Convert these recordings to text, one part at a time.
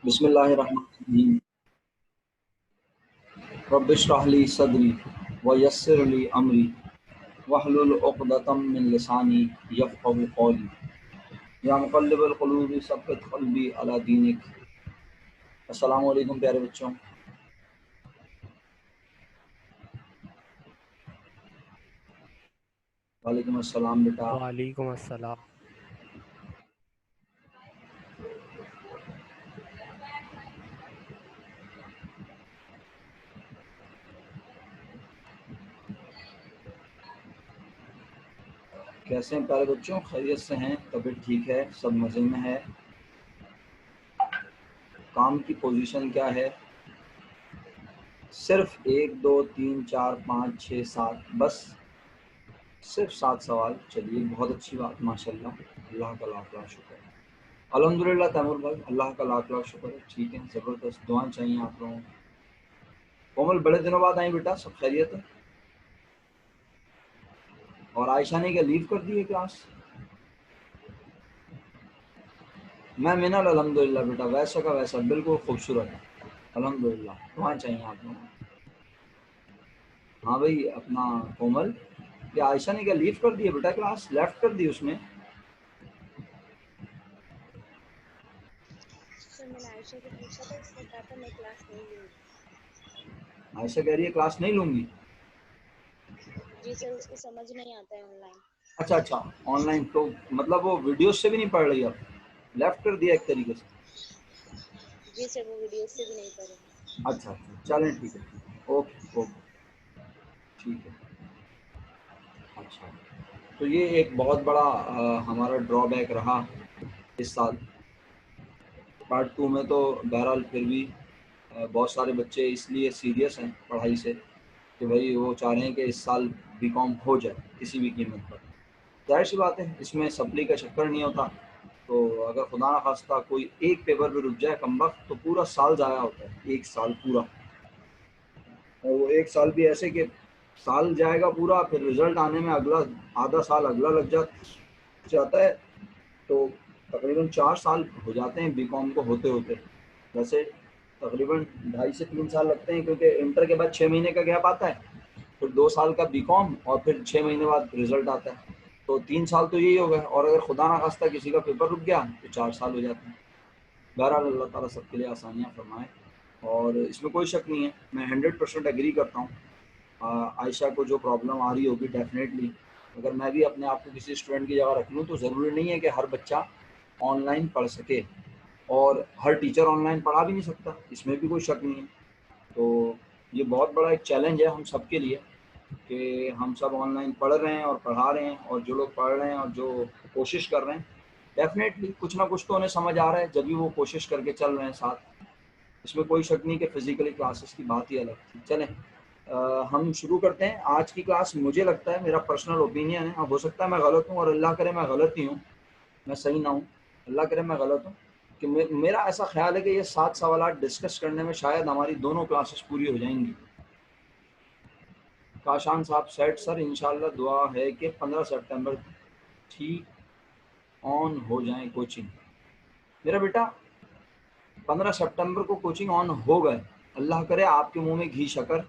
बिस्मिल्लाहिर्रहमानिर्रहीम। रब्बिश्रह ली सदरी व यस्सिर ली अमरी वहलुल उक़दतम मिन लिसानी यफ़क़हू क़ौली। या मुक़ल्लिबल क़ुलूबि सब्बित क़ल्बी अला दीनिक। अस्सलामु अलैकुम प्यारे बच्चों। वालेकुम अस्सलाम बेटा। वालेकुम अस्सलाम। कैसे हैं प्यारे बच्चों? खैरियत से हैं? तबीयत ठीक है? सब मज़े में है? काम की पोजीशन क्या है? सिर्फ 1 2 3 4 5 6 7, बस सिर्फ 7 सवाल। चलिए, बहुत अच्छी बात, माशाल्लाह। अल्लाह का लाख लाख शुक्र है। अल्हम्दुलिल्लाह तैमूर भाई, अल्लाह का लाख लाख शुक्र है। ठीक है, ज़बरदस्त। दुआएं चाहिए आप लोगों को। कोमल, बड़े दिनों बाद आई बेटा, सब खैरियत है? और आयशा ने क्या लीव कर दी है क्लास? मैं मिनल अल्हम्दुलिल्लाह बेटा, वैसा का वैसा, बिल्कुल खूबसूरत है अल्हम्दुलिल्लाह। दुआएं चाहिए आप लोगों को। हाँ भाई, अपना कोमल, क्या आयशा ने क्या लीव कर दी है बेटा? क्लास लेफ्ट कर दी उसने? सर मैंने आयशा से पूछा था, उसने कहा था मैं क्लास नहीं लूंगी। आयशा कह रही है क्लास नहीं लूंगी। जी सर, उसको समझ नहीं आता है ऑनलाइन। अच्छा अच्छा, ऑनलाइन तो मतलब वो वीडियोस से भी नहीं पढ़ रही, अब लेफ्ट कर दिया एक तरीके से। जी सर, वो वीडियो से भी नहीं पढ़े। अच्छा अच्छा, चलें, ठीक है ठीक है, ओके ओके, ठीक है। अच्छा, तो ये एक बहुत बड़ा हमारा ड्रॉबैक रहा इस साल। पार्ट 2 में तो बहरहाल फिर भी बहुत सारे बच्चे इसलिए सीरियस हैं पढ़ाई से कि भाई वो चाह रहे हैं कि इस साल बीकॉम हो जाए किसी भी कीमत पर। जाहिर सी बात है, इसमें सप्ली का चक्कर नहीं होता। तो अगर खुदा न खास्ता कोई एक पेपर भी रुक जाए कमबख्त, तो पूरा साल ज़ाया होता है, एक साल पूरा। और वो एक साल भी ऐसे कि साल जाएगा पूरा, फिर रिजल्ट आने में अगला आधा साल अगला लग जाता है। तो तकरीबन 4 साल हो जाते हैं बीकॉम को होते होते। वैसे तकरीबन 2.5 से 3 साल लगते हैं, क्योंकि इंटर के बाद 6 महीने का गैप आता है, फिर 2 साल का बीकॉम, और फिर 6 महीने बाद रिजल्ट आता है। तो 3 साल तो यही हो गए, और अगर खुदा ना खास्ता किसी का पेपर रुक गया तो 4 साल हो जाते हैं। बहरहाल अल्लाह ताला सबके लिए आसानियाँ फरमाए, और इसमें कोई शक नहीं है, मैं 100% एग्री करता हूँ। आयशा को जो प्रॉब्लम आ रही होगी, डेफिनेटली अगर मैं भी अपने आप को किसी स्टूडेंट की जगह रख लूँ, तो ज़रूरी नहीं है कि हर बच्चा ऑनलाइन पढ़ सके, और हर टीचर ऑनलाइन पढ़ा भी नहीं सकता, इसमें भी कोई शक नहीं है। तो ये बहुत बड़ा एक चैलेंज है हम सब के लिए कि हम सब ऑनलाइन पढ़ रहे हैं और पढ़ा रहे हैं, और जो लोग पढ़ रहे हैं और जो कोशिश कर रहे हैं, डेफिनेटली कुछ ना कुछ तो उन्हें समझ आ रहा है, जब भी वो कोशिश करके चल रहे हैं साथ। इसमें कोई शक नहीं कि फ़िज़िकली क्लासेस की बात ही अलग थी। चलें, हम शुरू करते हैं आज की क्लास। मुझे लगता है, मेरा पर्सनल ओपिनियन है, अब हो सकता है मैं गलत हूँ, और अल्लाह करे मैं गलत ही हूँ, मैं सही ना हूँ, अल्लाह करे मैं गलत हूँ, कि मेरा ऐसा ख्याल है कि ये 7 सवालात डिस्कस करने में शायद हमारी दोनों क्लासेस पूरी हो जाएंगी। काशान साहब सेठ, सर इंशाल्लाह दुआ है कि 15 सितंबर ठीक ऑन हो जाए कोचिंग। मेरा बेटा, 15 सितंबर को कोचिंग ऑन हो गए, अल्लाह करे आपके मुंह में घी शक्कर,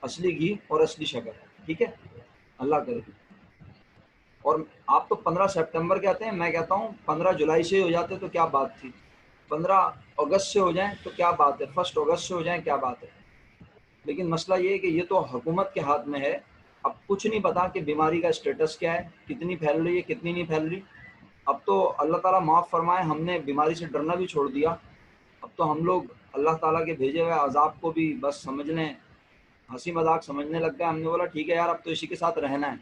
असली घी और असली शक्कर, ठीक है, अल्लाह करे। और आप तो 15 सितंबर कहते हैं, मैं कहता हूँ 15 जुलाई से हो जाते तो क्या बात थी, 15 अगस्त से हो जाए तो क्या बात है, 1 अगस्त से हो जाए क्या बात है। लेकिन मसला ये है कि ये तो हुकूमत के हाथ में है। अब कुछ नहीं पता कि बीमारी का स्टेटस क्या है, कितनी फैल रही है, कितनी नहीं फैल रही। अब तो अल्लाह ताला माफ़ फरमाए, हमने बीमारी से डरना भी छोड़ दिया। अब तो हम लोग अल्लाह ताला के भेजे हुए अजाब को भी बस समझ लें, हंसी मजाक समझने लग गए। हमने बोला ठीक है यार, अब तो इसी के साथ रहना है।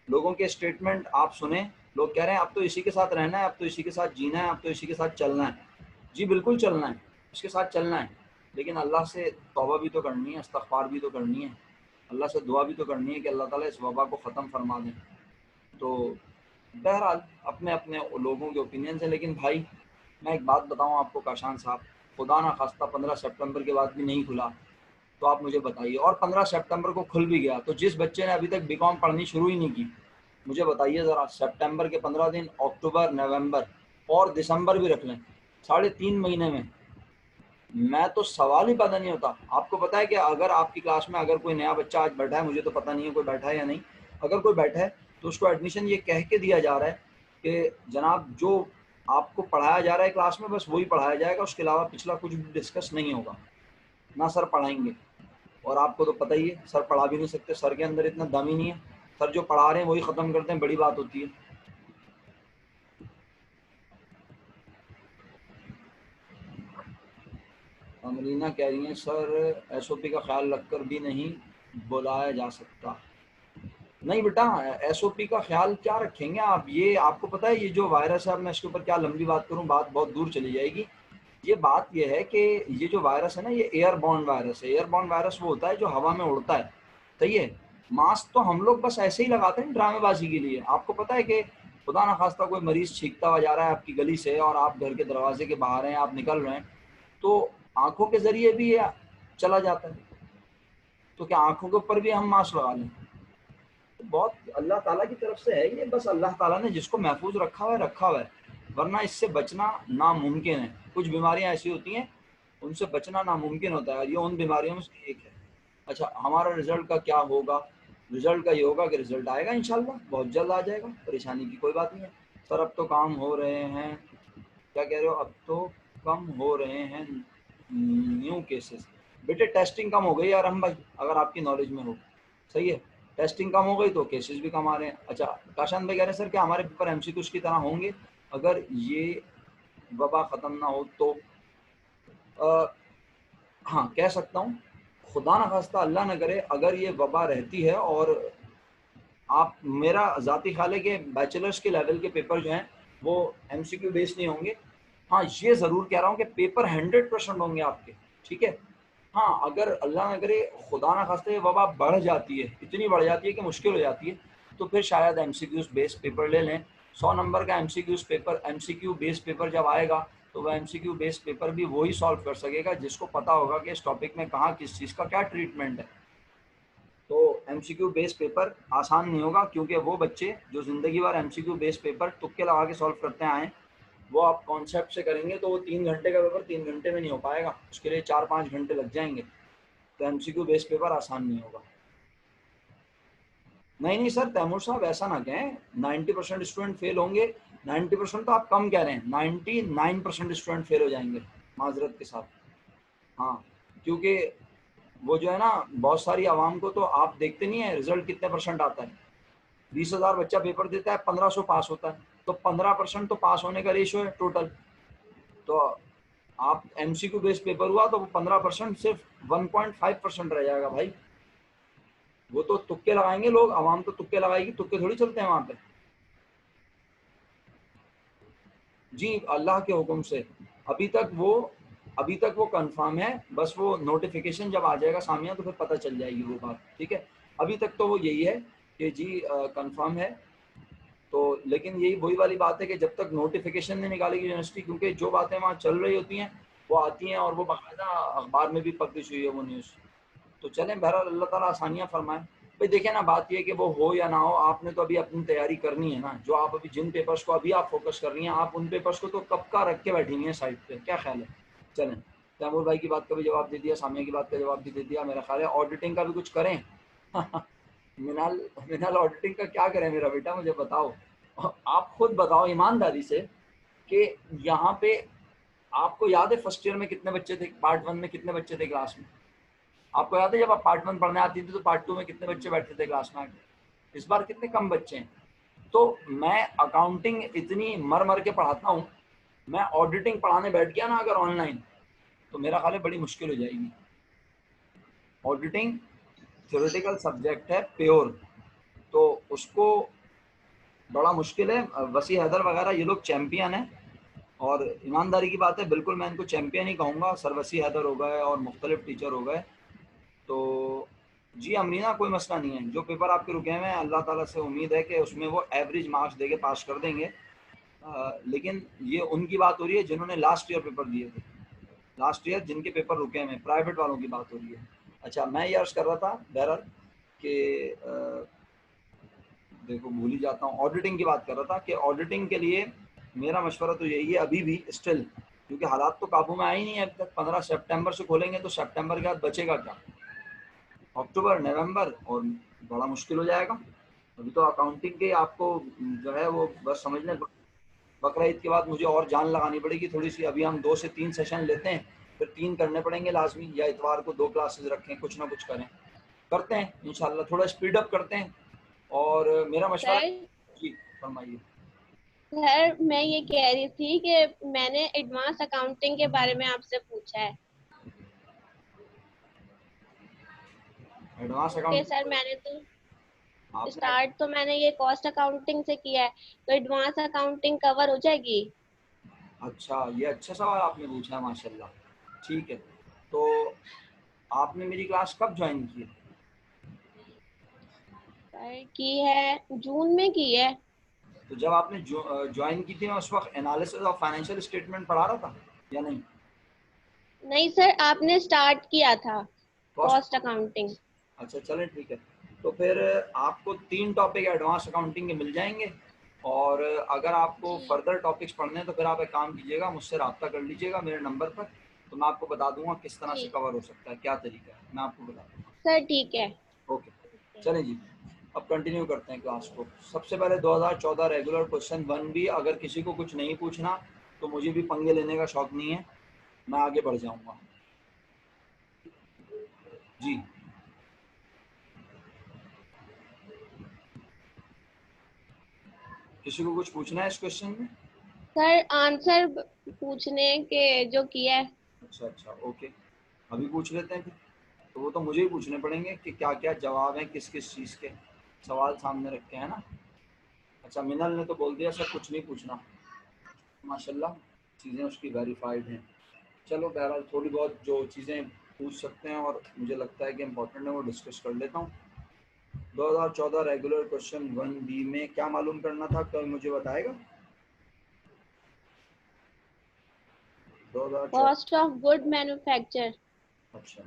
लोगों के स्टेटमेंट आप सुने, लोग कह रहे हैं अब तो इसी के साथ रहना है, अब तो इसी के साथ जीना है, अब तो इसी के साथ चलना है। जी बिल्कुल चलना है, इसके साथ चलना है, लेकिन अल्लाह से तौबा भी तो करनी है, इस्तग़फ़ार भी तो करनी है, अल्लाह से दुआ भी तो करनी है कि अल्लाह ताला इस वबा को ख़त्म फरमा दें। तो बहरहाल अपने अपने लोगों के ओपिनियन है। लेकिन भाई, मैं एक बात बताऊं आपको काशान साहब, खुदा ना खास्ता 15 सितंबर के बाद भी नहीं खुला तो आप मुझे बताइए, और 15 सितंबर को खुल भी गया तो जिस बच्चे ने अभी तक बीकॉम पढ़नी शुरू ही नहीं की, मुझे बताइए ज़रा, सितंबर के 15 दिन, अक्टूबर, नवंबर और दिसंबर भी रख लें, 3.5 महीने में मैं तो सवाल ही पैदा नहीं होता। आपको पता है कि अगर आपकी क्लास में अगर कोई नया बच्चा आज बैठा है, मुझे तो पता नहीं है कोई बैठा है या नहीं, अगर कोई बैठा है तो उसको एडमिशन ये कह के दिया जा रहा है कि जनाब जो आपको पढ़ाया जा रहा है क्लास में बस वही पढ़ाया जाएगा, उसके अलावा पिछला कुछ भी डिस्कस नहीं होगा, ना सर पढ़ाएंगे। और आपको तो पता ही है सर पढ़ा भी नहीं सकते, सर के अंदर इतना दम ही नहीं है, सर जो पढ़ा रहे हैं वही ख़त्म करते हैं, बड़ी बात होती है। अमरीना कह रही हैं सर एसओपी का ख्याल रखकर भी नहीं बुलाया जा सकता। नहीं बेटा, एसओपी का ख्याल क्या रखेंगे आप, ये आपको पता है ये जो वायरस है, अब मैं इसके ऊपर क्या लंबी बात करूं, बात बहुत दूर चली जाएगी। ये बात ये है कि ये जो वायरस है ना, ये एयरबॉर्न वायरस है। एयरबॉर्न वायरस वो होता है जो हवा में उड़ता है, सही है। मास्क तो हम लोग बस ऐसे ही लगाते हैं ड्रामेबाजी के लिए। आपको पता है कि खुदा ना खास्ता कोई मरीज छींकता हुआ जा रहा है आपकी गली से और आप घर के दरवाजे के बाहर हैं, आप निकल रहे हैं, तो आंखों के जरिए भी ये चला जाता है। तो क्या आंखों के ऊपर भी हम मास्क लगा लें? तो बहुत अल्लाह ताला की तरफ से है ये, बस अल्लाह ताला ने जिसको महफूज रखा हुआ है रखा हुआ है, वरना इससे बचना नामुमकिन है। कुछ बीमारियां ऐसी होती हैं उनसे बचना नामुमकिन होता है, और ये उन बीमारियों में से एक है। अच्छा, हमारा रिजल्ट का क्या होगा? रिजल्ट का ये होगा कि रिजल्ट आएगा इंशाल्लाह, बहुत जल्द आ जाएगा, परेशानी की कोई बात नहीं है। सर अब तो काम हो रहे हैं, क्या कह रहे हो? अब तो कम हो रहे हैं न्यू केसेस। बेटे टेस्टिंग कम हो गई यार हम भाई, अगर आपकी नॉलेज में हो, सही है। टेस्टिंग कम हो गई तो केसेस भी कम आ रहे हैं। अच्छा, काशान भाई कह रहे हैं सर क्या हमारे पेपर एमसीक्यूज की तरह होंगे अगर ये वबा ख़त्म ना हो तो? हाँ कह सकता हूँ, खुदा न खास्ता अल्लाह न करे अगर ये वबा रहती है और आप, मेरा ज़ाती ख्याल है कि बैचलर्स के लेवल के पेपर जो हैं वो एमसीक्यू बेस्ड नहीं होंगे। हाँ ये ज़रूर कह रहा हूँ कि पेपर 100% होंगे आपके, ठीक है। हाँ अगर अल्लाह न करे खुदा न खास्ता ये वबा बढ़ जाती है, इतनी बढ़ जाती है कि मुश्किल हो जाती है, तो फिर शायद एमसीक्यूज बेस्ड पेपर ले लें। 100 नंबर का MCQs paper, MCQ based paper जब आएगा तो वह एमसीक्यू बेस्ड पेपर भी वही सॉल्व कर सकेगा जिसको पता होगा कि इस टॉपिक में कहाँ किस चीज़ का क्या ट्रीटमेंट है। तो एमसीक्यू बेस्ड पेपर आसान नहीं होगा, क्योंकि वो बच्चे जो ज़िंदगी भर एमसीक्यू बेस्ड पेपर तुक्के लगा के सॉल्व करते आए, वो आप कॉन्सेप्ट से करेंगे तो वो 3 घंटे का पेपर 3 घंटे में नहीं हो पाएगा, उसके लिए 4-5 घंटे लग जाएंगे। तो एमसीक्यू बेस्ड पेपर आसान नहीं होगा। नहीं नहीं सर, तैमूर साहब ऐसा ना कहें, 90% स्टूडेंट फेल होंगे। 90% तो आप कम कह रहे हैं, 99% स्टूडेंट फेल हो जाएंगे माजरत के साथ। हाँ, क्योंकि वो जो है ना, बहुत सारी आवाम को तो आप देखते नहीं है रिजल्ट कितने परसेंट आता है। 20,000 बच्चा पेपर देता है, 1500 पास होता है, तो 15% तो पास होने का रेशियो है टोटल। तो आप एमसीक्यू बेस्ड पेपर हुआ तो वो 15% सिर्फ 1.5% रह जाएगा भाई। वो तो तुक्के लगाएंगे लोग, आवाम तो तुक्के लगाएगी, तुक्के थोड़ी चलते हैं वहां पे। जी अल्लाह के हुक्म से अभी तक वो कंफर्म है, बस वो नोटिफिकेशन जब आ जाएगा सामिया तो फिर पता चल जाएगी वो बात, ठीक है। अभी तक तो वो यही है कि जी कंफर्म है। तो लेकिन यही वही वाली बात है कि जब तक नोटिफिकेशन नहीं निकालेगी यूनिवर्सिटी, क्योंकि जो बातें वहाँ चल रही होती हैं वो आती हैं और वो बाकायदा अखबार में भी पब्लिश हुई है वो न्यूज़। तो चलें, बहरहाल अल्लाह ताला आसानियाँ फरमाए। भाई देखिए ना, बात ये है कि वो हो या ना हो, आपने तो अभी अपनी तैयारी करनी है ना। जो आप अभी जिन पेपर्स को अभी आप फोकस कर रही हैं, आप उन पेपर्स को तो कब का रख के बैठी हुई हैं साइड पे, क्या ख्याल है? चलें, तैमूर भाई की बात का भी जवाब दे दिया, सामिया की बात का जवाब भी दे दिया। मेरा ख्याल है ऑडिटिंग का भी कुछ करें। मिनाल मिनाल ऑडिटिंग का क्या करें मेरा बेटा, मुझे बताओ। आप खुद बताओ ईमानदारी से कि यहाँ पे आपको याद है फर्स्ट ईयर में कितने बच्चे थे, पार्ट 1 में कितने बच्चे थे क्लास में? आपको याद है जब आप पार्ट 1 पढ़ने आती थी तो पार्ट 2 में कितने बच्चे बैठते थे क्लास में आके? इस बार कितने कम बच्चे हैं। तो मैं अकाउंटिंग इतनी मर मर के पढ़ाता हूँ, मैं ऑडिटिंग पढ़ाने बैठ गया ना अगर ऑनलाइन, तो मेरा ख्याल है बड़ी मुश्किल हो जाएगी। ऑडिटिंग थ्योरेटिकल सब्जेक्ट है प्योर, तो उसको बड़ा मुश्किल है। वसी हैदर वगैरह ये लोग चैंपियन हैं, और ईमानदारी की बात है, बिल्कुल मैं इनको चैंपियन ही कहूँगा। सर वसी हैदर हो गए और मुख्तलिफ टीचर हो गए। तो जी अमरीना, कोई मसला नहीं है। जो पेपर आपके रुके हुए हैं अल्लाह ताला से उम्मीद है कि उसमें वो एवरेज मार्क्स दे के पास कर देंगे। लेकिन ये उनकी बात हो रही है जिन्होंने लास्ट ईयर पेपर दिए थे, लास्ट ईयर जिनके पेपर रुके हुए हैं, प्राइवेट वालों की बात हो रही है। अच्छा, मैं ये अर्ज़ कर रहा था बहरहाल कि देखो भूल ही जाता हूँ, ऑडिटिंग की बात कर रहा था कि ऑडिटिंग के लिए मेरा मशवरा तो यही है अभी भी स्टिल, क्योंकि हालात तो काबू में आए ही नहीं है अब तक। 15 सितंबर से खोलेंगे तो सितंबर के बाद बचेगा क्या? अक्टूबर, नवंबर, और बड़ा मुश्किल हो जाएगा। अभी तो अकाउंटिंग के आपको जो है वो बस समझ लें, बकरा ईद के बाद मुझे और जान लगानी पड़ेगी थोड़ी सी। अभी हम 2 से 3 सेशन लेते हैं, फिर 3 करने पड़ेंगे लाजमी, या इतवार को 2 क्लासेस रखें, कुछ ना कुछ करें, करते हैं इंशाल्लाह, थोड़ा स्पीड अप करते हैं। और मेरा मशवरा सर जी फरमाइए। सर मैं ये कह रही थी कि मैंने एडवांस अकाउंटिंग के बारे में आपसे पूछा है। एडवांस क्योंकि अकाउंटिंग सर मैंने तो आपने, स्टार्ट तो मैंने ये कॉस्ट अकाउंटिंग से किया है, तो एडवांस अकाउंटिंग कवर हो जाएगी? अच्छा ये अच्छा सवाल आपने पूछा है माशाल्लाह। ठीक है, तो आपने मेरी क्लास कब ज्वाइन की है? सर की है, जून में की है। तो जब आपने ज्वाइन की थी मैं उस वक्त एनालिसिस ऑफ फाइनेंशियल स्टेटमेंट पढ़ा रहा था या नहीं? नहीं सर, आपने स्टार्ट किया था कॉस्ट, कॉस्ट अकाउंटिंग। अच्छा चलें ठीक है। तो फिर आपको 3 टॉपिक एडवांस अकाउंटिंग के मिल जाएंगे। और अगर आपको जी फर्दर टॉपिक्स पढ़ने हैं तो फिर आप एक काम कीजिएगा, मुझसे रब्ता कर लीजिएगा मेरे नंबर पर, तो मैं आपको बता दूंगा किस तरह से जी कवर हो सकता है, क्या तरीका है, मैं आपको बता दूंगा। सर ठीक है। ओके, चलें जी, अब कंटिन्यू करते हैं क्लास को। सबसे पहले 2014 रेगुलर क्वेश्चन 1 भी, अगर किसी को कुछ नहीं पूछना तो मुझे भी पंगे लेने का शौक नहीं है, मैं आगे बढ़ जाऊंगा। जी, किसी को कुछ पूछना है इस क्वेश्चन में? सर आंसर पूछने के जो किया है। अच्छा अच्छा, ओके, अभी पूछ लेते हैं फिर। तो वो तो मुझे ही पूछने पड़ेंगे कि क्या क्या जवाब हैं किस किस चीज़ के, सवाल सामने रख के, है ना। अच्छा, मिनल ने तो बोल दिया सर कुछ नहीं पूछना, माशाल्लाह चीज़ें उसकी वेरीफाइड हैं। चलो बहरहाल थोड़ी बहुत जो चीज़ें पूछ सकते हैं और मुझे लगता है कि इम्पोर्टेंट है वो डिस्कस कर लेता हूँ। 2014 रेगुलर क्वेश्चन 1 बी में क्या मालूम करना था, कोई मुझे बताएगा? 2014, कॉस्ट ऑफ गुड मैन्युफैक्चर। अच्छा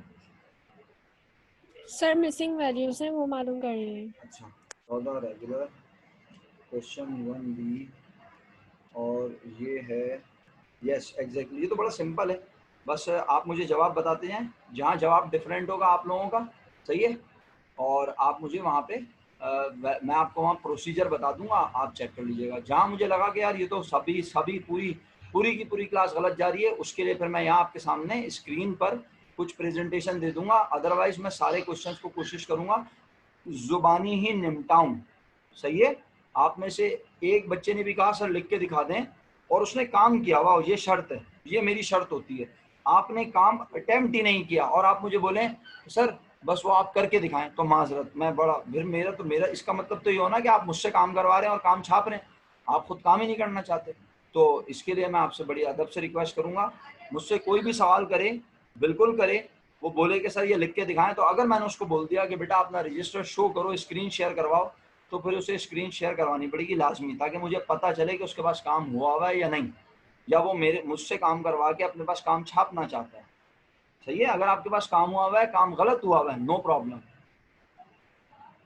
सर मिसिंग वैल्यूज हैं वो मालूम करनी है। अच्छा, 14 रेगुलर क्वेश्चन 1 बी, और ये है, यस एग्जैक्टली, ये तो बड़ा सिंपल है। बस आप मुझे जवाब बताते जाएं, जहाँ जवाब डिफरेंट होगा आप लोगों का, सही है, और आप मुझे वहाँ पे मैं आपको वहाँ प्रोसीजर बता दूंगा, आप चेक कर लीजिएगा। जहाँ मुझे लगा कि यार ये तो सभी सभी पूरी पूरी की पूरी क्लास गलत जा रही है, उसके लिए फिर मैं यहाँ आपके सामने स्क्रीन पर कुछ प्रेजेंटेशन दे दूंगा। अदरवाइज मैं सारे क्वेश्चंस को कोशिश करूंगा जुबानी ही निपटाऊं, सही है। आप में से एक बच्चे ने भी कहा सर लिख के दिखा दें, और उसने काम किया, वाह ये शर्त है, ये मेरी शर्त होती है। आपने काम अटेम्प्ट ही नहीं किया और आप मुझे बोलें सर बस वो आप करके दिखाएं, तो माजरत, मैं बड़ा फिर मेरा इसका मतलब तो ये होना कि आप मुझसे काम करवा रहे हैं और काम छाप रहे हैं, आप खुद काम ही नहीं करना चाहते। तो इसके लिए मैं आपसे बड़ी अदब से रिक्वेस्ट करूंगा, मुझसे कोई भी सवाल करे बिल्कुल करे, वो बोले कि सर ये लिख के दिखाएं, तो अगर मैंने उसको बोल दिया कि बेटा अपना रजिस्टर शो करो, स्क्रीन शेयर करवाओ, तो फिर उसे स्क्रीन शेयर करवानी पड़ेगी लाजमी, ताकि मुझे पता चले कि उसके पास काम हुआ है या नहीं, या वो मुझसे काम करवा के अपने पास काम छापना चाहता है। सही है, अगर आपके पास काम हुआ है, काम गलत हुआ है, नो प्रॉब्लम,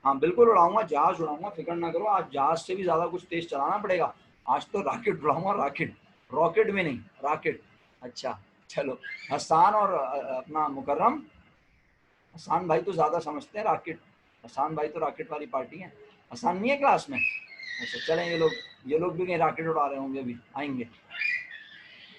हाँ बिल्कुल उड़ाऊंगा, जहाज उड़ाऊंगा, फिक्र ना करो। आज जहाज से भी ज्यादा कुछ तेज चलाना पड़ेगा, आज तो रॉकेट उड़ाऊंगा, रॉकेट, रॉकेट भी नहीं, रॉकेट। अच्छा चलो, हसान और अपना मुकर्रम, हसान भाई तो ज्यादा समझते हैं रॉकेट, हसान भाई तो रॉकेट वाली पार्टी है। हसान नहीं है क्लास में? अच्छा चलें, ये लोग भी कहीं रॉकेट उड़ा रहे होंगे, अभी आएंगे।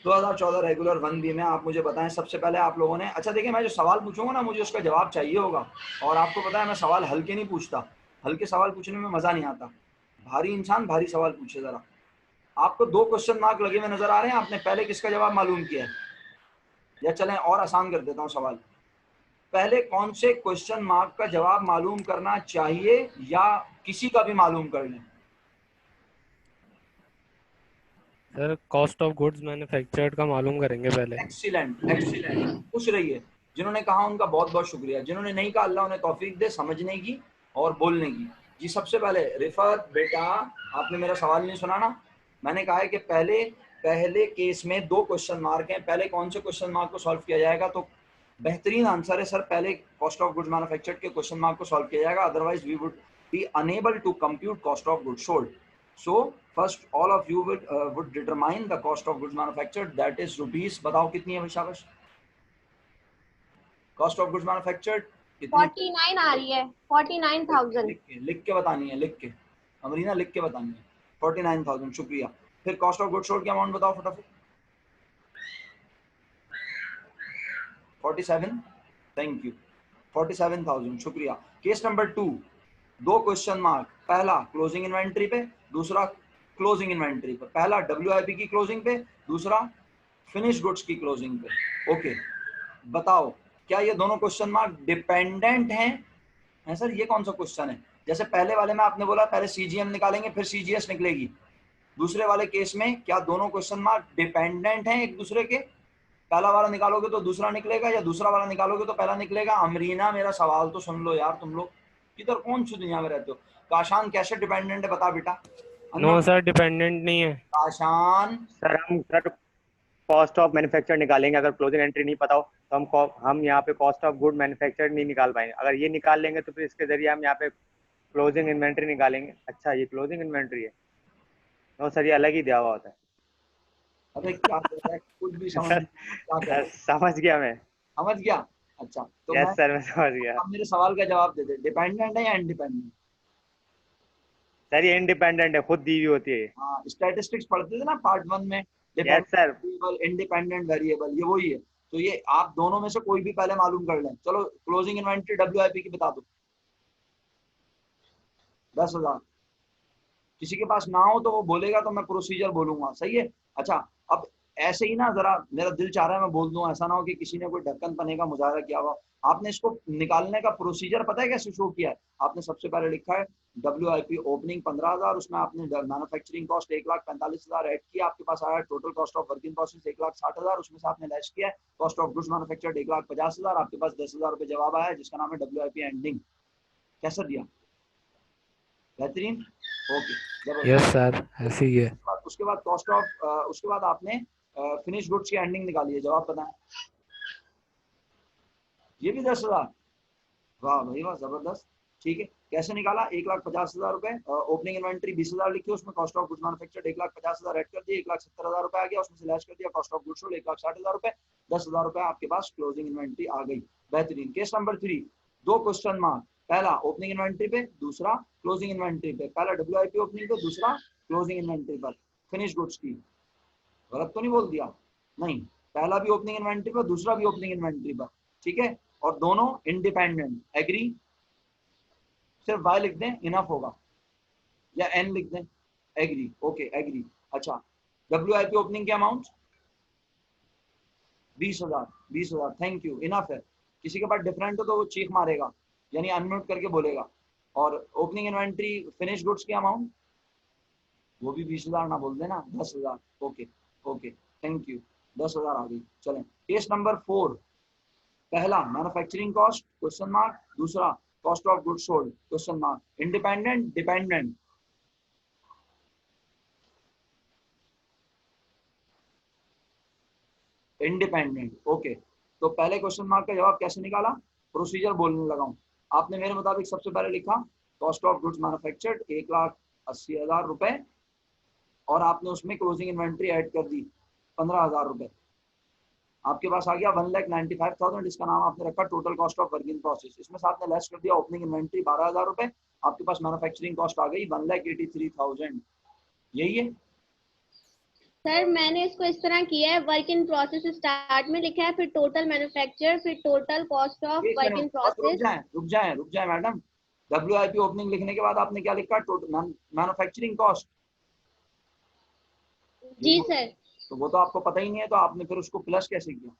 2014 रेगुलर 1 बी में आप मुझे बताएं सबसे पहले आप लोगों ने, अच्छा देखिए मैं जो सवाल पूछूंगा ना मुझे उसका जवाब चाहिए होगा, और आपको पता है मैं सवाल हल्के नहीं पूछता, हल्के सवाल पूछने में मजा नहीं आता, भारी इंसान भारी सवाल पूछे। जरा आपको 2 क्वेश्चन मार्क लगे हुए नजर आ रहे हैं, आपने पहले किसका जवाब मालूम किया है? या चलें और आसान कर देता हूँ सवाल, पहले कौन से क्वेश्चन मार्क का जवाब मालूम करना चाहिए, या किसी का भी मालूम कर लें? Sir cost of goods manufactured का मालूम करेंगे पहले। एक्सीलेंट एक्सीलेंट, खुश रहिए। जिन्होंने कहा उनका बहुत बहुत शुक्रिया, जिन्होंने नहीं कहा अल्लाह उन्हें तौफीक दे समझने की और बोलने की। जी सबसे पहले रिफत बेटा, आपने मेरा सवाल नहीं सुना ना, मैंने कहा है कि पहले पहले केस में 2 क्वेश्चन मार्क हैं, पहले कौन से क्वेश्चन मार्क को सॉल्व किया जाएगा, तो बेहतरीन आंसर है सर पहले कॉस्ट ऑफ गुड्स मैन्युफैक्चर्ड के क्वेश्चन मार्क को सॉल्व किया जाएगा, otherwise we would be unable to compute cost of goods sold. So first all of you would determine the cost of goods manufactured, that is rupees. बताओ कितनी है शाबाश? Cost of goods manufactured कितनी? 49 आ रही है, 49,000। लिख के बतानी है, लिख के अमरीना लिख के बतानी है। 49,000, शुक्रिया। फिर कॉस्ट ऑफ गुड्स सोल्ड की अमाउंट बताओ फटाफट। 47, थैंक यू, 47,000, शुक्रिया। केस नंबर 2, 2 क्वेश्चन मार्क, पहला क्लोजिंग इन्वेंट्री पे, दूसरा क्लोजिंग इन्वेंट्री पे। पहला WIP की क्लोजिंग पे, दूसरा फिनिश गुड्स की क्लोजिंग पे। ओके, बताओ क्या ये दोनों क्वेश्चन मार्क डिपेंडेंट हैं? सर ये कौन सा क्वेश्चन है? जैसे पहले वाले में आपने बोला पहले CGM निकालेंगे फिर CGS निकलेगी, दूसरे वाले केस में क्या दोनों क्वेश्चन मार्क डिपेंडेंट हैं एक दूसरे के? पहला वाला निकालोगे तो दूसरा निकलेगा, या दूसरा वाला निकालोगे तो पहला निकलेगा? अमरीना मेरा सवाल तो सुन लो यार, तुम लोग किधर कौन सी दुनिया में रहते हो? काशान कैसे डिपेंडेंट है बता बेटा। नो सर, डिपेंडेंट नहीं है। काशान सर हम सर कॉस्ट ऑफ मैन्युफैक्चर निकालेंगे, अगर क्लोजिंग एंट्री नहीं पता हो तो हम यहाँ पे कॉस्ट ऑफ गुड मैन्युफैक्चर नहीं निकाल पाएंगे। अगर ये निकाल लेंगे तो फिर इसके जरिए हम यहाँ पे क्लोजिंग इन्वेंट्री निकालेंगे। अच्छा ये क्लोजिंग इन्वेंट्री है? नो सर ये अलग ही दिया हुआ होता है। अरे क्या कर रहा है, कुछ भी समझ नहीं, क्या कर रहा है? समझ गया मैं। समझ गया? अच्छा तो यस सर मैं समझ गया। आप मेरे सवाल का जवाब दे दे, डिपेंडेंट है या इंडिपेंडेंट? सर ये इंडिपेंडेंट है, खुद दी हुई होती है। हाँ, स्टैटिस्टिक्स पढ़ते थे ना पार्ट 1 में, yes sir. Variable, independent variable, ये वही है। तो ये आप दोनों में से कोई भी पहले मालूम कर लें। चलो क्लोजिंग इन्वेंट्री WIP की बता दो। 10,000। किसी के पास ना हो तो वो बोलेगा तो मैं प्रोसीजर बोलूंगा, सही है? अच्छा अब ऐसे ही ना जरा मेरा दिल चाह रहा है मैं बोल दूं, ऐसा ना हो कि किसी ने कोई ढक्कन पने का मुजाहरा किया हुआ। आपने इसको निकालने का प्रोसीजर पता है कैसे शो किया है? आपने सबसे पहले लिखा है WIP ओपनिंग 15,000, उसमें आपने मैन्युफैक्चरिंग कॉस्ट 1,45,000 ऐड किया, आपके पास आया total cost of working process 1,60,000, उसमें से आपने लेस किया कॉस्ट ऑफ गुड्स मैन्युफैक्चर्ड 1,50,000, आपके पास 10,000 रुपए जवाब आया जिसका नाम है WIP एंडिंग। कैसा दिया? बेहतरीन, ओके यस सर, ऐसे ही है। उसके बाद कॉस्ट ऑफ उसके बाद आपने फिनिश गुड्स की एंडिंग निकाली है, जवाब पता है? ये भी 10,000, वाह भाई वाह, जबरदस्त। ठीक है, कैसे निकाला? 1,50,000 रुपए, ओपनिंग इन्वेंट्री 20,000 लिखी, उसमें cost of goods manufactured 1,50,000 add कर दिए, 1,70,000 रुपए आ गया, उसमें से लेस कर दिया कॉस्ट ऑफ गुड्स सोल्ड 1,60,000 रुपए, 10,000 रुपए आपके पास क्लोजिंग इन्वेंट्री आ गई। बेहतरीन। केस नंबर 3, 2 क्वेश्चन मार्क, पहला ओपनिंग इन्वेंट्री पे, दूसरा क्लोजिंग इन्वेंट्री पे। पहला WIP ओपनिंग पे, दूसरा क्लोजिंग इन्वेंट्री पर। फिनिश गुड्स की गलत तो नहीं बोल दिया? नहीं, पहला भी ओपनिंग इन्वेंट्री पर, दूसरा भी ओपनिंग इन्वेंट्री पर, ठीक है, और दोनों इंडिपेंडेंट। एग्री? सिर्फ Y लिख दें इनफ होगा, या N लिख दें? Agree, okay agree. अच्छा WIP ओपनिंग की अमाउंट 20,000, 20,000, थैंक यू, इनफ है। किसी के पास डिफरेंट हो तो वो चीख मारेगा, यानी अनम्यूट करके बोलेगा। और ओपनिंग इन्वेंट्री फिनिश गुड्स की अमाउंट वो भी 20,000 ना बोल देना, 10,000। ओके ओके, थैंक यू, 10,000 आ गई। चलें केस नंबर 4, पहला मैन्युफैक्चरिंग कॉस्ट क्वेश्चन मार्क, दूसरा cost of goods sold question mark. Independent dependent? Independent, okay. तो पहले क्वेश्चन मार्क का जवाब कैसे निकाला? प्रोसीजर बोलने लगा हूँ। आपने मेरे मुताबिक सबसे पहले लिखा कॉस्ट ऑफ गुड्स मैन्युफैक्चर्ड 1,80,000 रुपए, और आपने उसमें क्लोजिंग इन्वेंट्री ऐड कर दी 15,000 रुपए। आपके पास आ गया 1,95,000, इसका नाम आपने रखा total cost of working process. इसमें से आपने लेस कर दिया ओपनिंग इन्वेंट्री 12,000 रुपए, आपके पास मैन्युफैक्चरिंग कॉस्ट आ गई 1,83,000। यही है? सर मैंने इसको इस तरह किया है, वर्क इन प्रोसेस स्टार्ट में लिखा है, फिर टोटल मैन्युफैक्चर, फिर total cost of work in process. रुक जाए मैडम, WIP ओपनिंग लिखने के बाद आपने क्या लिखा? Total manufacturing cost. जी सर। तो वो तो आपको पता ही नहीं है, तो आपने फिर उसको प्लस कैसे किया?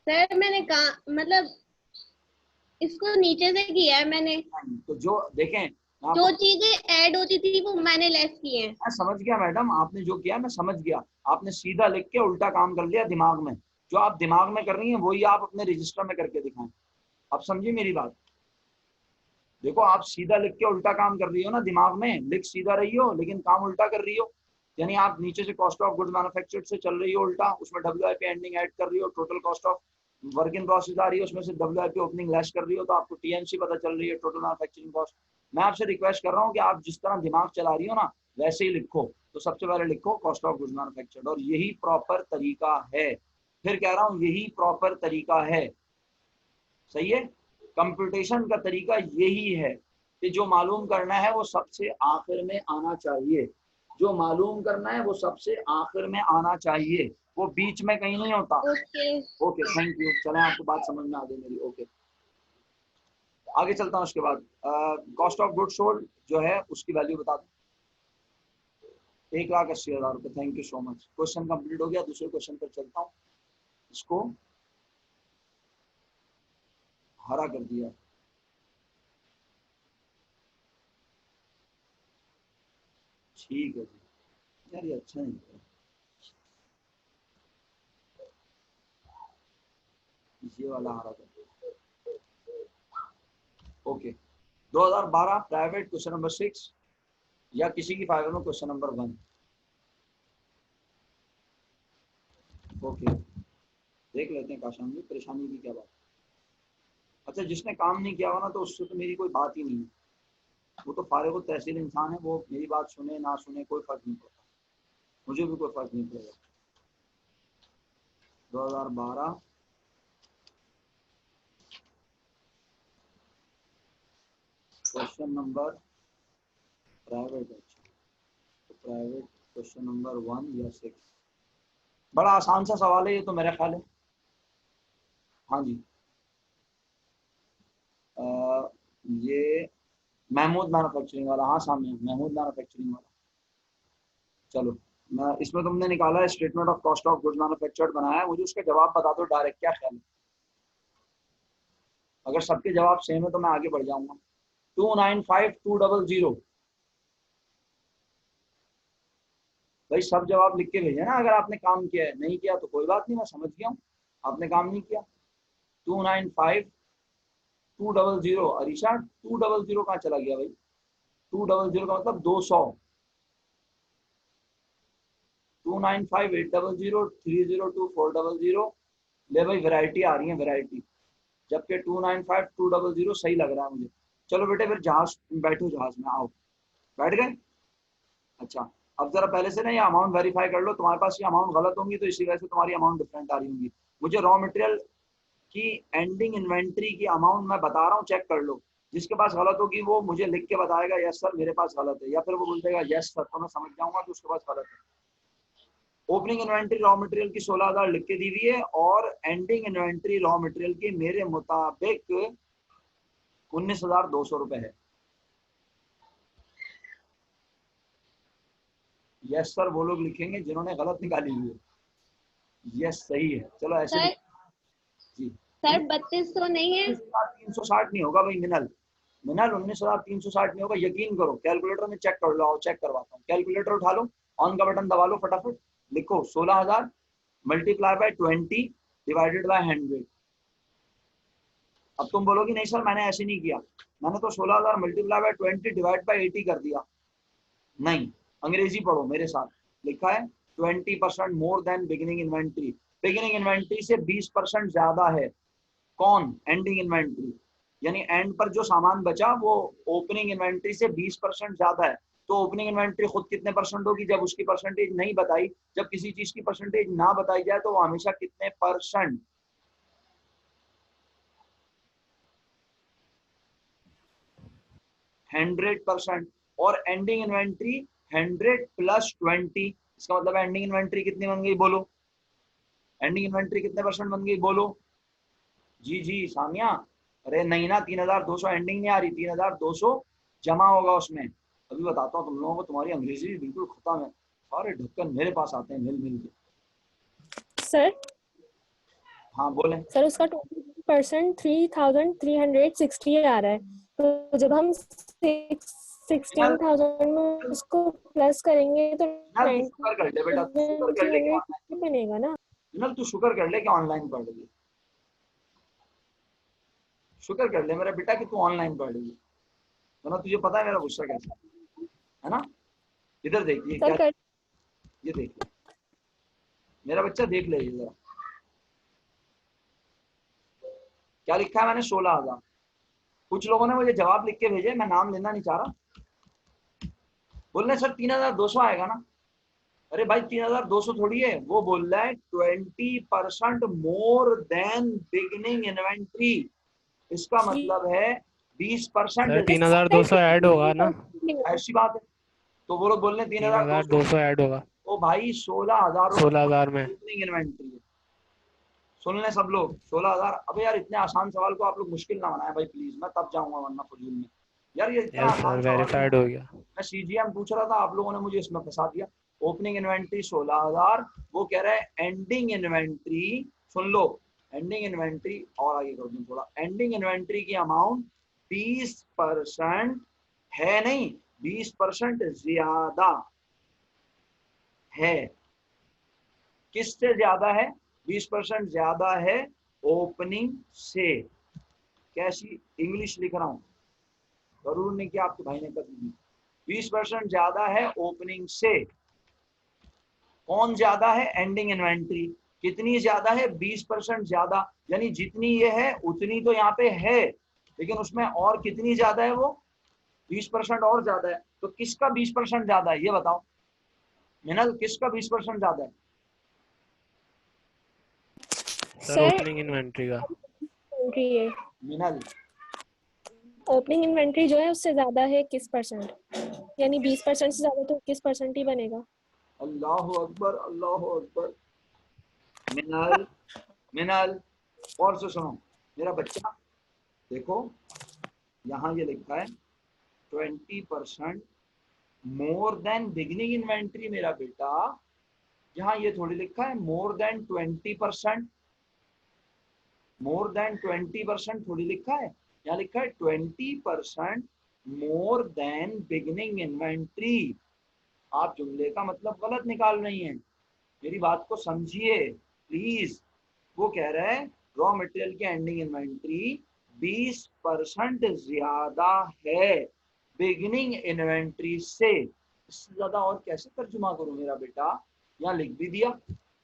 सर मैंने कहा मतलब इसको नीचे से किया है मैंने, तो जो देखें जो चीजें ऐड होती थी वो मैंने लेस की हैं। मैं समझ गया मैडम, आपने जो किया मैं समझ गया। आपने सीधा लिख के उल्टा काम कर लिया दिमाग में। जो आप दिमाग में कर रही हैं वही आप अपने रजिस्टर में करके दिखाएं। आप समझिए मेरी बात। देखो आप सीधा लिख के उल्टा काम कर रही हो ना, दिमाग में लिख सीधा रही हो लेकिन काम उल्टा कर रही हो। यानी आप नीचे से कॉस्ट ऑफ गुड्स मैन्युफैक्चर्ड से चल रही हो उल्टा, उसमें WIP एंडिंग ऐड कर रही हो, total cost of work in process आ रही है, उसमें से WIP ओपनिंग लेस कर रही हो, तो आपको TNC पता चल रही है, टोटल मैन्युफैक्चरिंग कॉस्ट। मैं आपसे रिक्वेस्ट कर रहा हूँ कि आप जिस तरह दिमाग चला रही हो ना वैसे ही लिखो। तो सबसे पहले लिखो कॉस्ट ऑफ गुड्स मैन्युफैक्चर्ड, और यही प्रॉपर तरीका है। फिर कह रहा हूँ यही प्रॉपर तरीका है, सही है। कंप्यूटेशन का तरीका यही है कि जो मालूम करना है वो सबसे आखिर में आना चाहिए, जो मालूम करना है वो सबसे आखिर में आना चाहिए, वो बीच में कहीं नहीं होता। Okay okay, thank you. चलें, आपको बात समझ में आ गई मेरी। ओके, आगे चलता हूँ। उसके बाद कॉस्ट ऑफ गुड्स सोल्ड जो है उसकी वैल्यू बता दो। 1,80,000 रुपये। Thank you so much. Question complete हो गया। दूसरे क्वेश्चन पर चलता हूँ। इसको हरा कर दिया। ठीक है जी, यार ये अच्छा नहीं है, ये वाला हरा कर दिया। ओके, 2012 प्राइवेट क्वेश्चन नंबर 6 या किसी की फाइल में क्वेश्चन नंबर 1। ओके, देख लेते हैं काशान जी परेशानी की क्या बात। अच्छा, जिसने काम नहीं किया हुआ ना तो उससे तो मेरी कोई बात ही नहीं है, वो तो फारिग तहसील इंसान है, वो मेरी बात सुने ना सुने कोई फर्क नहीं पड़ता, मुझे भी कोई फर्क नहीं पड़ेगा। 2012 क्वेश्चन नंबर प्राइवेट, अच्छा तो प्राइवेट क्वेश्चन नंबर 1 या 6। बड़ा आसान सा सवाल है ये तो, मेरा ख्याल है। हाँ जी, ये महमूद मैन्युफैक्चरिंग वाला, हाँ सामने महमूद मैन्युफैक्चरिंग वाला। चलो, मैं इसमें तुमने निकाला है statement of cost of goods manufactured बनाया है, मुझे उसके जवाब बता दो डायरेक्ट, क्या ख्याल है? अगर सबके जवाब सेम है तो मैं आगे बढ़ जाऊंगा। 295,200। भाई सब जवाब लिख के भेजे ना, अगर आपने काम किया है। नहीं किया तो कोई बात नहीं, मैं समझ गया हूँ आपने काम नहीं किया। 295,200। अरीशा 200 कहाँ चला गया भाई? 200 का मतलब 200। 295,800, 302,400। ले भाई, वैरायटी आ रही है वैरायटी, जबकि 295,200 सही लग रहा है मुझे। चलो बेटे फिर जहाज बैठो, जहाज में आओ। बैठ गए? अच्छा, अब जरा पहले से ना ये अमाउंट वेरीफाई कर लो, तुम्हारे पास ये अमाउंट गलत होंगी तो इसी वजह से तुम्हारी अमाउंट डिफरेंट आ रही होंगी। मुझे रॉ मटेरियल की एंडिंग इन्वेंट्री की अमाउंट मैं बता रहा हूँ, चेक कर लो। जिसके पास गलत होगी वो मुझे लिख के बताएगा यस सर मेरे पास गलत है, या फिर वो बोल देगा यस सर, तो मैं समझ जाऊंगा कि उसके पास गलत है। ओपनिंग इन्वेंट्री रॉ मटेरियल की 16,000 लिख के दी हुई है, और एंडिंग इन्वेंट्री रॉ मटेरियल की मेरे मुताबिक 19,200 रुपए है। यस सर वो लोग लिखेंगे जिन्होंने गलत निकाली हुई है। यस सही है, चलो ऐसे सर। जी। सर 3200 नहीं है? 19,360 नहीं होगा भाई मिनल, मिनल 19,360 नहीं होगा, यकीन करो। कैलकुलेटर में चेक कर लो, आओ चेक करवाता हूँ। कैलकुलेटर उठा लो, ऑन का बटन दबा लो, फटाफट लिखो 16,000 मल्टीप्लाई बाय 20 डिवाइडेड बाय 100। अब तुम बोलोगी नहीं सर मैंने ऐसे नहीं किया, मैंने तो 16,000 मल्टीप्लाई बाय 20 डिवाइड बाय 80 कर दिया। नहीं, अंग्रेजी पढ़ो मेरे साथ। लिखा है 20% more than beginning inventory. Beginning inventory से 20% ज्यादा है कौन? Ending inventory. यानी एंड पर जो सामान बचा वो ओपनिंग इन्वेंट्री से 20% ज्यादा है। तो ओपनिंग इन्वेंट्री खुद कितने परसेंट होगी? जब उसकी परसेंटेज नहीं बताई, जब किसी चीज की परसेंटेज ना बताई जाए तो वो हमेशा कितने परसेंट? 100%। और एंडिंग इन्वेंट्री 100 प्लस 20, इसका मतलब एंडिंग इन्वेंट्री कितनी बन गई बोलो? एंडिंग इन्वेंट्री कितने परसेंट बन गई बोलो? जी जी सामिया, अरे नहीं ना, 3,200 एंडिंग नहीं आ रही, 3,200 जमा होगा उसमें। अभी बताता हूँ तुम लोगों को, तुम्हारी अंग्रेजी बिल्कुल खत्म है, सारे ढक्कन मेरे पास आते हैं मिल मिल के। सर हाँ बोले। सर उसका 20% 3,360 आ रहा है, तो जब हम 16,000 में उसको प्लस करेंगे तो यार तू शुक्र कर ले बेटा, तू शुक्र कर ले कि 19,360 बनेगा ना। ऑनलाइन, तू शुक्र कर ले कि ऑनलाइन पढ़ रही है। शुक्र कर ले मेरा बेटा कि तू ऑनलाइन पढ़ रही है, वरना तुझे पता है मेरा गुस्सा कैसा है ना। इधर देखिए सर क्या, कर ये देख ले मेरा बच्चा, देख ले ये जरा क्या लिखा है मैंने। 16,000 कुछ लोगों ने मुझे जवाब लिख के भेजे, मैं नाम लेना नहीं चाह रहा। बोल रहे सर 3200 आएगा ना। अरे भाई 3200 थोड़ी है, वो बोल रहा है 20% मोर देन बिगिनिंग इन्वेंट्री। इसका मतलब है 20% सर 3200 ऐड होगा ना? ऐसी बात है। तो वो लोग बोल रहे हैं 3200 3200 ऐड होगा ओ भाई 16,000 16,000 में। ओपनिंग इन्वेंट्री है। सुन लें सब लोग 16,000। अबे यार इतने आसान सवाल को आप लोग मुश्किल ना बनाए भाई प्लीज, मैं तब जाऊंगा वरना फजूल में। यार ये इतना यस आसान सर, सवाल नहीं वेरीफाइड है। हो गया। मैं सीजीएम पूछ रहा था, आप लोगों ने मुझे इसमें फंसा दिया। ओपनिंग इन्वेंट्री 16,000, वो कह रहा है एंडिंग इन्वेंट्री, सुन लो एंडिंग इन्वेंट्री और आगे कर दूं थोड़ा, एंडिंग इन्वेंट्री की अमाउंट 20% है, नहीं 20% ज्यादा है। किससे ज्यादा है? 20% ज्यादा है ओपनिंग से। कैसी इंग्लिश लिख रहा हूं, जरूर नहीं कि आपके भाई ने कर दी। 20% ज्यादा है ओपनिंग से। कौन ज्यादा है? Ending inventory. कितनी ज्यादा है? 20% ज्यादा, यानी जितनी ये है उतनी तो यहाँ पे है, लेकिन उसमें और कितनी ज्यादा है? वो 20% और ज्यादा है। तो किसका 20% ज्यादा है ये बताओ मिनल, किसका 20% ज्यादा है? सर ओपनिंग इन्वेंट्री का। इन्वेंट्री है, मिनल ओपनिंग इन्वेंट्री जो है उससे ज्यादा है 21%, यानी 20% से ज्यादा तो 21% ही बनेगा। अल्लाह अकबर, अल्लाह अकबर। मिनल मिनल और से सुनो मेरा बच्चा, देखो यहाँ ये लिखा है 20% मोर देन बिगिनिंग इन्वेंट्री मेरा बेटा। यहाँ ये थोड़ी लिखा है मोर देन 20%, मोर देन 20% थोड़ी लिखा है। यहाँ लिखा है 20% मोर देन बिगिनिंग इन्वेंट्री। आप जुमले का मतलब गलत निकाल रही हैं, मेरी बात को समझिए प्लीज। वो कह रहा है रॉ मटेरियल की एंडिंग इन्वेंट्री 20% ज्यादा है बिगिनिंग इन्वेंट्री से। इससे ज्यादा और कैसे तर्जुमा करूं मेरा बेटा? यहाँ लिख भी दिया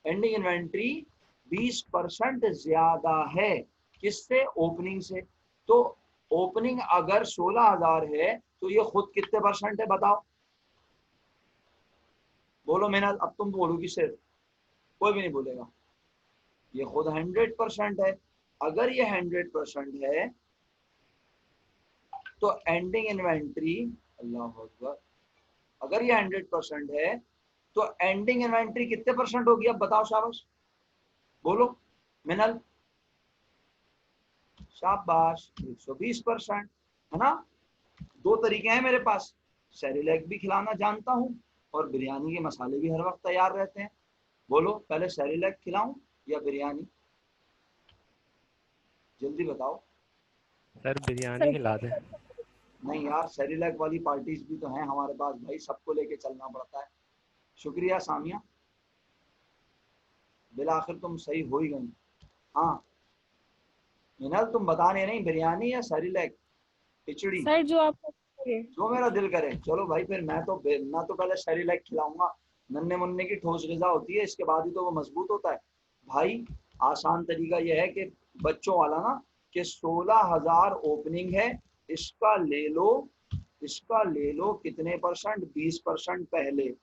एंडिंग इन्वेंट्री 20% ज्यादा है किससे? ओपनिंग से। तो ओपनिंग अगर 16,000 है तो ये खुद कितने परसेंट है बताओ? बोलो मेहनत, अब तुम बोलोगी सिर्फ, कोई भी नहीं बोलेगा। ये खुद 100% है। अगर ये 100% है तो एंडिंग इन्वेंट्री, अल्लाह अकबर, अगर ये 100% है तो एंडिंग इन्वेंट्री कितने परसेंट होगी? अब बताओ शाबाश, बोलो मिनल, शाबाश 120%, है ना। दो तरीके हैं मेरे पास, सेरिलैक भी खिलाना जानता हूँ और बिरयानी के मसाले भी हर वक्त तैयार रहते हैं। बोलो पहले सेरिलैक खिलाऊं या बिरयानी? जल्दी बताओ। सर बिरयानी खिला दें। नहीं यार, सेरिलैक वाली पार्टीज भी तो हैं हमारे पास भाई, सबको लेके चलना पड़ता है। शुक्रिया सामिया, बिलाखिर तुम सही हो ही गई। हाँ मिनल, तुम बताने नहीं बिरयानी या सेरिलैक खिचड़ी? सर जो आपको लगे। जो मेरा दिल करे। चलो भाई फिर मैं तो पहले सेरिलैक खिलाऊंगा, नन्हे मुन्ने की ठोस ग़िज़ा होती है, इसके बाद ही तो वो मजबूत होता है भाई। आसान तरीका ये है कि बच्चों वाला ना, कि 16,000 ओपनिंग है, इसका ले लो, इसका ले लो कितने परसेंट? 20% पहले।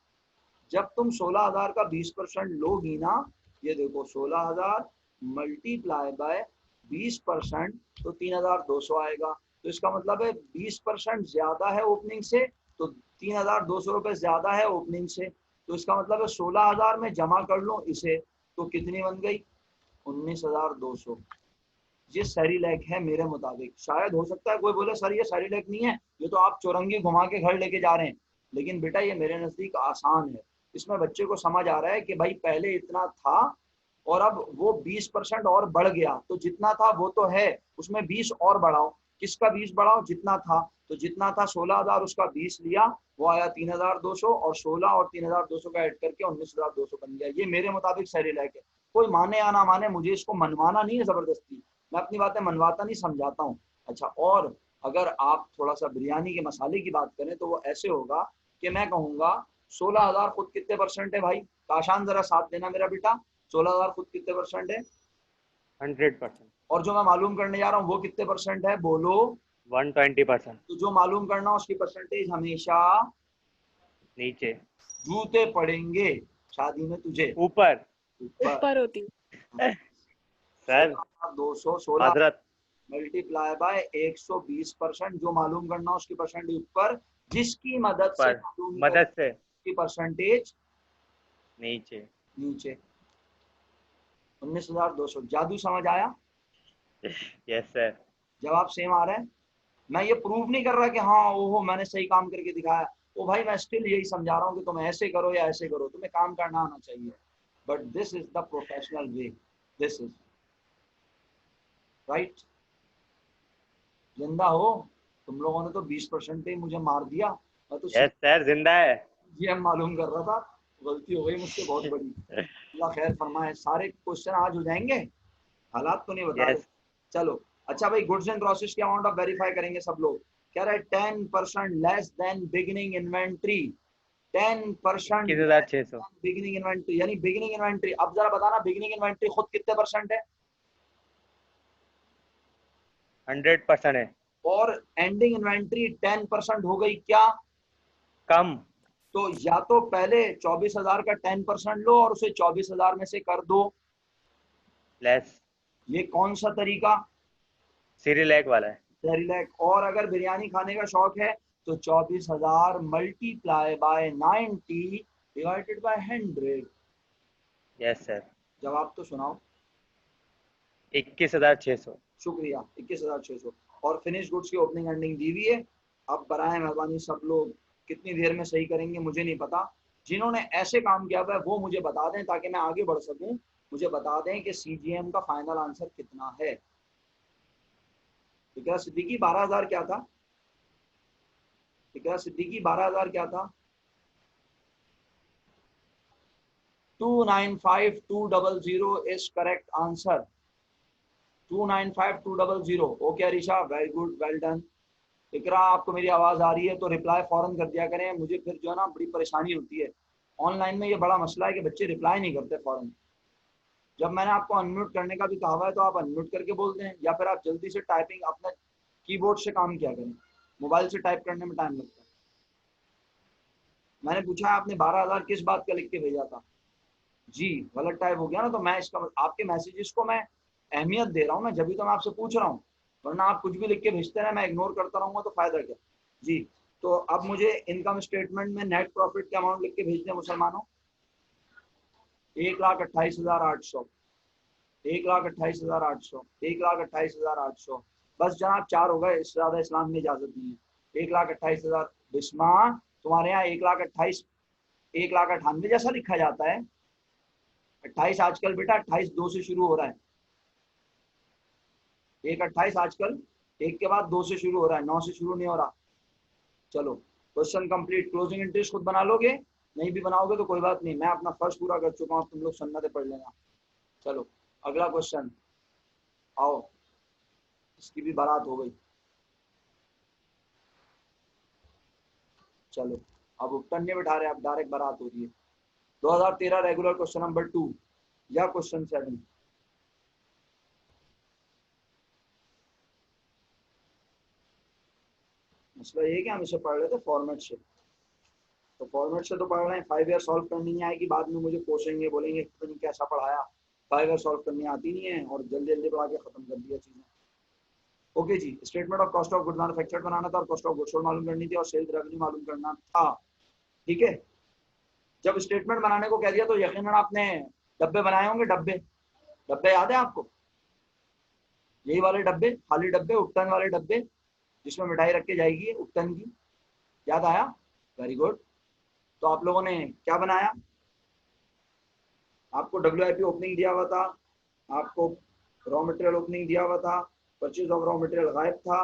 जब तुम 16,000 का 20% लोगी ना, ये देखो 16,000 मल्टीप्लाई बाय 20%, तो 3,200 आएगा। तो इसका मतलब है 20% ज्यादा है ओपनिंग से, तो 3,200 रुपए ज्यादा है ओपनिंग से। तो इसका मतलब है 16,000 में जमा कर लो इसे, तो कितनी बन गई? 19,200। ये सेरिलैक है मेरे मुताबिक। शायद हो सकता है कोई बोले सर ये सेरिलैक नहीं है, ये तो आप चौरंगी घुमा के घर लेके जा रहे हैं। लेकिन बेटा ये मेरे नजदीक आसान है। इसमें बच्चे को समझ आ रहा है कि भाई पहले इतना था और अब वो 20% और बढ़ गया, तो जितना था वो तो है, उसमें 20 और बढ़ाओ। किसका 20 बढ़ाओ? जितना था। तो जितना था 16,000, उसका 20 लिया, वो आया 3,200, और 16 और 3,200 का ऐड करके 19,200 बन गया। ये मेरे मुताबिक सेरिलैक है। कोई माने या ना माने, मुझे इसको मनवाना नहीं है जबरदस्ती, मैं अपनी बातें मनवाता नहीं, समझाता हूँ। अच्छा, और अगर आप थोड़ा सा बिरयानी के मसाले की बात करें तो वो ऐसे होगा कि मैं कहूँगा 16,000 खुद कितने परसेंट है भाई? काशान जरा साथ देना मेरा बेटा, 16,000 खुद कितने परसेंट है? 100%। और जो मैं मालूम करने जा रहा हूँ वो कितने परसेंट है? बोलो 120%। तो जो मालूम करना उसकी परसेंटेज हमेशा नीचे। जूते पड़ेंगे शादी में तुझे ऊपर। ऊपर। ऊपर होती है। Sir 216 Hazrat. Multiply by 120%। जो मालूम करना उसकी परसेंटेज ऊपर, जिसकी मदद से ऊपर मालूम मदद करना से उसकी परसेंटेज नीचे। नीचे। 19,200। जादू समझ आया? Yes sir. जवाब सेम आ रहा है? मैं ये प्रूव नहीं कर रहा कि हाँ ओहो मैंने सही काम करके दिखाया। ओ भाई मैं स्टिल यही समझा रहा हूँ कि तुम ऐसे करो या ऐसे करो, तुम्हें काम करना आना चाहिए। But this is the professional way, this is right. जिंदा हो? तुम लोगों ने तो 20% ही मुझे मार दिया। मैं तो यस सर जिंदा है। ये मालूम कर रहा था। गलती हो गई मुझसे बहुत बड़ी। अल्लाह खैर फरमाए। सारे क्वेश्चन आज हो जाएंगे, हालात तो नहीं बता रहे। यस। चलो अच्छा भाई, गुड्स एंड ग्रॉसरीज की अमाउंट ऑफ वेरीफाई करेंगे सब लोग। कह रहे 10% less than beginning inventory. 10% 21,600। Beginning inventory, यानी बिगिनिंग इन्वेंट्री। अब जरा बताना बिगिनिंग इन्वेंट्री खुद कितने परसेंट है 100% है। और एंडिंग इन्वेंट्री 10% हो गई क्या? कम। तो या तो पहले 24,000 का 10% लो और उसे 24,000 में से कर दो। लेस। ये कौन सा तरीका? सीरीलैक वाला है। रिलैक्स। और अगर बिरयानी खाने का शौक है तो 24,000 multiply by 90 divided by 100। Yes sir. जवाब तो सुनाओ। 21,600। शुक्रिया, 21,600। और फिनिश गुड्स की ओपनिंग एंडिंग दी हुई है। अब बराए मेहरबानी सब लोग कितनी देर में सही करेंगे मुझे नहीं पता। जिन्होंने ऐसे काम किया हुआ है वो मुझे बता दें ताकि मैं आगे बढ़ सकूं। मुझे बता दें कि सीजीएम का फाइनल आंसर कितना है। इकरा सिद्दीकी 12,000 क्या था? इकरा सिद्दीकी 12,000 क्या था? 295,200 is correct answer. 295,200। Okay Arisha, very good, well done. Iqra आपको मेरी आवाज आ रही है तो रिप्लाई फौरन कर दिया करें, मुझे फिर जो है ना बड़ी परेशानी होती है ऑनलाइन में। ये बड़ा मसला है कि बच्चे रिप्लाई नहीं करते फौरन। जब मैंने आपको अनम्यूट करने का भी कहा हुआ है तो आप अनम्यूट करके बोलते हैं, या फिर आप जल्दी से टाइपिंग अपने कीबोर्ड से काम किया करें। मोबाइल से टाइप करने में टाइम लगता है। मैंने पूछा आपने 12,000 किस बात का लिख के भेजा था? जी गलत टाइप हो गया ना, तो मैं इसका आपके मैसेजेस को मैं अहमियत दे रहा हूँ, मैं जब तो मैं आपसे पूछ रहा हूँ। वरना आप कुछ भी लिख के भेजते रहे, मैं इग्नोर करता रहूंगा तो फायदा क्या? जी। तो अब मुझे इनकम स्टेटमेंट में नेट प्रॉफिट के अमाउंट लिख के भेज दें मुसलमानों। 1,28,800, 1,28,800, 1,28,800। बस जनाब 4 हो गए, इससे ज्यादा इस्लाम में इजाजत नहीं है। 1,28,000 बिस्मा, तुम्हारे यहाँ 1,28,000 1,98,000 जैसा लिखा जाता है। 28 आजकल बेटा 28 2 से शुरू हो रहा है। 1,28 आजकल 1 के बाद 2 से शुरू हो रहा है, 9 से शुरू नहीं हो रहा। चलो क्वेश्चन कंप्लीट। क्लोजिंग इंटरेस्ट खुद बना लोगे, नहीं भी बनाओगे तो कोई बात नहीं, मैं अपना फर्ज पूरा कर चुका हूँ, तुम लोग सन्नतें पढ़ लेना। चलो अगला क्वेश्चन आओ। इसकी भी बारात हो गई। चलो अब उपटन नहीं बिठा रहे, अब डायरेक्ट बारात हो रही है। 2013 रेगुलर क्वेश्चन नंबर 2 या क्वेश्चन 7। मसला ये कि हम इसे पढ़ रहे थे फॉर्मेट से, तो फॉर्मेट से तो पढ़ रहे हैं। 5 ईयर सॉल्व करनी नहीं आएगी, बाद में मुझे कोसेंगे, बोलेंगे तुमने कैसा पढ़ाया। 5 ईयर सॉल्व करनी आती नहीं है और जल्दी जल्दी पढ़ा के खत्म कर दिया चीजें। ओके जी, statement of cost of good manufactured बनाना था और कॉस्ट ऑफ गुड्स सोल्ड मालूम करनी थी और सेल्स रेवेन्यू मालूम करना था। ठीक है, जब स्टेटमेंट बनाने को कह दिया तो यकीनन आपने डब्बे बनाए होंगे। डब्बे डब्बे याद है आपको? यही वाले डब्बे, खाली डब्बे, उपटन वाले डब्बे जिसमें मिठाई रख के जाएगी उपटन की। याद आया? Very good. तो आप लोगों ने क्या बनाया? आपको WIP ओपनिंग दिया हुआ था, आपको रॉ मटेरियल ओपनिंग दिया हुआ था, परचेज ऑफ रॉ मटेरियल गायब था,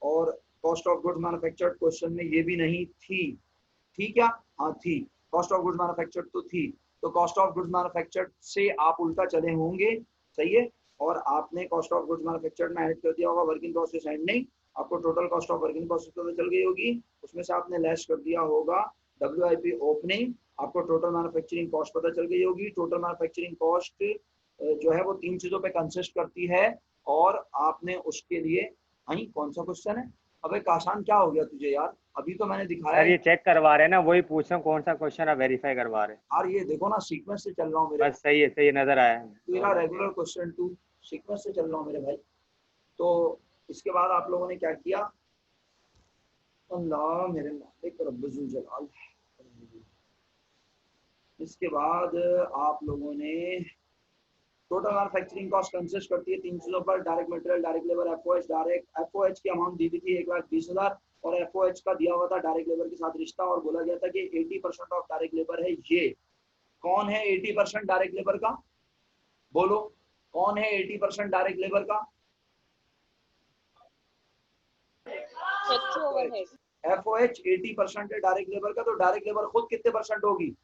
और cost of goods manufactured question में ये भी नहीं थी। थी क्या? हाँ थी। कॉस्ट ऑफ गुड्स मैन्युफैक्चर्ड तो थी। तो कॉस्ट ऑफ गुड्स मैन्युफैक्चर्ड से आप उल्टा चले होंगे, सही है। और आपने कॉस्ट ऑफ गुड्स मैन्युफैक्चर्ड में ऐड कर दिया होगा वर्किंग प्रोसेस एंडिंग। आपको total cost of working process पता चल गई होगी, उसमें से आपने लेस कर दिया होगा WIP ओपनिंग। आपको टोटल मैन्युफैक्चरिंग कॉस्ट पता चल गई होगी। टोटल मैन्युफैक्चरिंग कॉस्ट जो है वो 3 चीजों पे कंसिस्ट करती है, और आपने उसके लिए हाँ, कौन सा क्वेश्चन है? अबे काशान क्या हो गया तुझे यार? अभी तो मैंने दिखाया सर है ये चेक करवा रहे हैं ना, वही पूछ रहा हूँ कौन सा क्वेश्चन आप वेरीफाई करवा रहे हैं। यार, ये देखो ना सीक्वेंस से चल रहा हूँ मेरे बस सही है नजर आया। तेरा रेगुलर क्वेश्चन 2 सीक्वेंस से चल रहा हूँ मेरे भाई। तो इसके बाद आप लोगों ने क्या किया? अल्लाह मेरे मालिक रब्बुल जलाल। इसके बाद आप लोगों ने टोटल मैन्युफैक्चरिंग कॉस्ट कंसिस्ट करती है 3 चीजों पर: direct material, direct labour, FOH. Direct FOH की अमाउंट दी थी 1,20,000 और एफओएच का दिया हुआ था डायरेक्ट लेबर के साथ रिश्ता, और बोला गया था कि 80% ऑफ डायरेक्ट लेबर है। ये कौन है 80% डायरेक्ट लेबर का? बोलो, कौन है 80% डायरेक्ट लेबर का? एफओएच 80% है डायरेक्ट लेबर का। तो डायरेक्ट लेबर खुद कितने परसेंट होगी?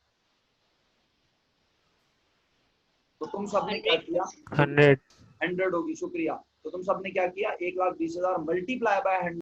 तो तुम सबने क्या किया? 100 100 होगी। शुक्रिया। तो तुम सबने क्या किया? 1,20,000 मल्टीप्लाई बाय 100